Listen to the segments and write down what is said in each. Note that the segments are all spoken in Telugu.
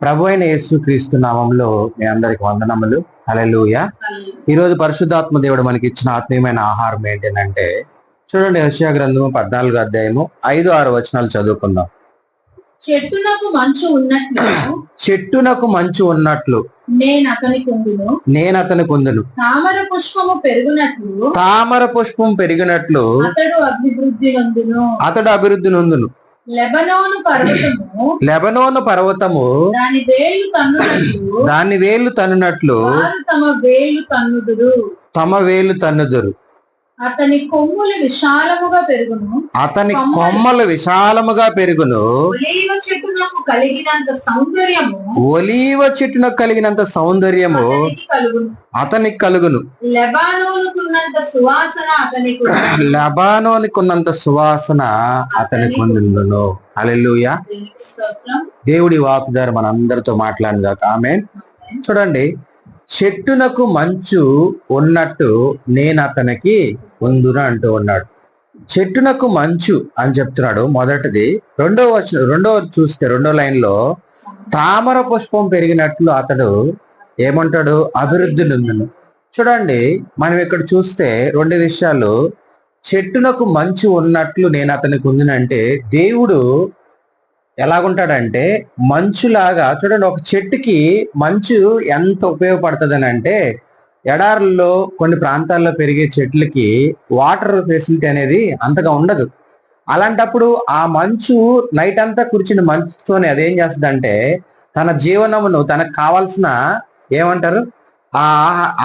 ప్రభు అయిన యేసుక్రీస్తు నామంలో మీ అందరికి వందనములు. హల్లెలూయా. ఈరోజు పరిశుద్ధాత్మ దేవుడు మనకి ఇచ్చిన ఆత్మీయమైన ఆహారం ఏంటంటే, చూడండి, యెషయా గ్రంథము 14వ అధ్యాయము 5-6 వచనాలు చదువుకుందాం. చెట్టునకు మంచు ఉన్నట్లు చెట్టునకు మంచు ఉన్నట్లు నేను అతని కొందును, తామర పుష్పము పెరుగునట్లు అతడు అభివృద్ధి నొందును. లెబనోను పర్వతము దాని వేళ్లు తన్నునట్లు తమ వేలు తన్నుదురు. అతని కొమ్మలు విశాలముగా పెరుగును. ఒలీవ చెట్టునకు కలిగినంత సౌందర్యము అతనికి కలుగును. లెబానోనుకున్నంత సువాసన అతనికి ఉండును. హల్లెలూయా. దేవుడి వాక్కు ద్వారా మనందరితో మాట్లాడినాక ఆమేన్. చూడండి, చెట్టునకు మంచు ఉన్నట్టు నేను అతనికి ఉందును అంటూ ఉన్నాడు. చెట్టునకు మంచు అని చెప్తున్నాడు మొదటిది. రెండవ చూస్తే రెండో లైన్ లో తామర పుష్పం పెరిగినట్లు అతడు ఏమంటాడు? అభివృద్ధి నొందును. చూడండి, మనం ఇక్కడ చూస్తే రెండు విషయాలు. చెట్టునకు మంచు ఉన్నట్లు నేను అతనికి ఉందినంటే, దేవుడు ఎలాగుంటాడంటే మంచులాగా. చూడండి, ఒక చెట్టుకి మంచు ఎంత ఉపయోగపడుతుంది అని అంటే, ఎడారుల్లో కొన్ని ప్రాంతాల్లో పెరిగే చెట్లకి వాటర్ ఫెసిలిటీ అనేది అంతగా ఉండదు. అలాంటప్పుడు ఆ మంచు నైట్ అంతా కూర్చుని మంచుతోనే అదేం చేస్తుందంటే తన జీవనమును, తనకు కావాల్సిన ఏమంటారు ఆ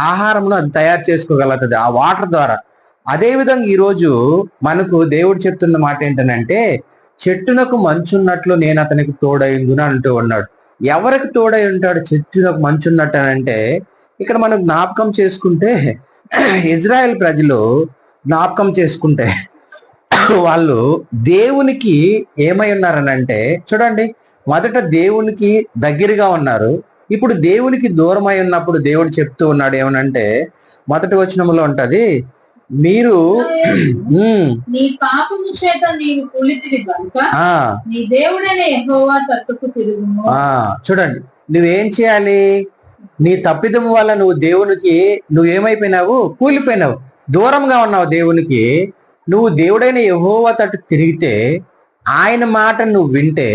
ఆహారమును అది తయారు చేసుకోగలుగుతుంది ఆ వాటర్ ద్వారా. అదే విధంగా ఈరోజు మనకు దేవుడు చెప్తున్న మాట ఏంటంటే, చెట్టునకు మంచున్నట్లు నేను అతనికి తోడైందును అంటూ ఉన్నాడు. ఎవరికి తోడై ఉంటాడు చెట్టునకు మంచున్నట్టు అని అంటే, ఇక్కడ మనం జ్ఞాపకం చేసుకుంటే ఇజ్రాయెల్ ప్రజలు జ్ఞాపకం చేసుకుంటే వాళ్ళు దేవునికి ఏమై ఉన్నారనంటే, చూడండి, మొదట దేవునికి దగ్గరగా ఉన్నారు. ఇప్పుడు దేవునికి దూరమై ఉన్నప్పుడు దేవుడు చెప్తూ ఉన్నాడు ఏమనంటే, మొదటి వచనంలో ఉంటది, మీరు నీ పాపము చేత నీవు కూలితివి గనుక నీ దేవుడైన యెహోవా తట్టుకు తిరుగుము. చూడండి, నువ్వేం చేయాలి? నీ తప్పిదము వల్ల నువ్వేమైపోయినావు? కూలిపోయినావు, దూరంగా ఉన్నావు దేవునికి. నువ్వు దేవుడైన యెహోవా తట్టు తిరిగితే, ఆయన మాట నువ్వు వింటే,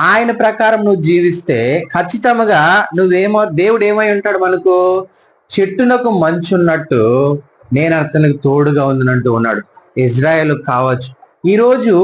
ఆయన ప్రకారం నువ్వు జీవిస్తే ఖచ్చితంగా దేవుడు ఏమై ఉంటాడు మనకు? చెట్టునకు మంచున్నట్టు నేను అతనికి తోడుగా ఉందనంటూ ఉన్నాడు. ఇజ్రాయేల్ కావచ్చు. ఈరోజు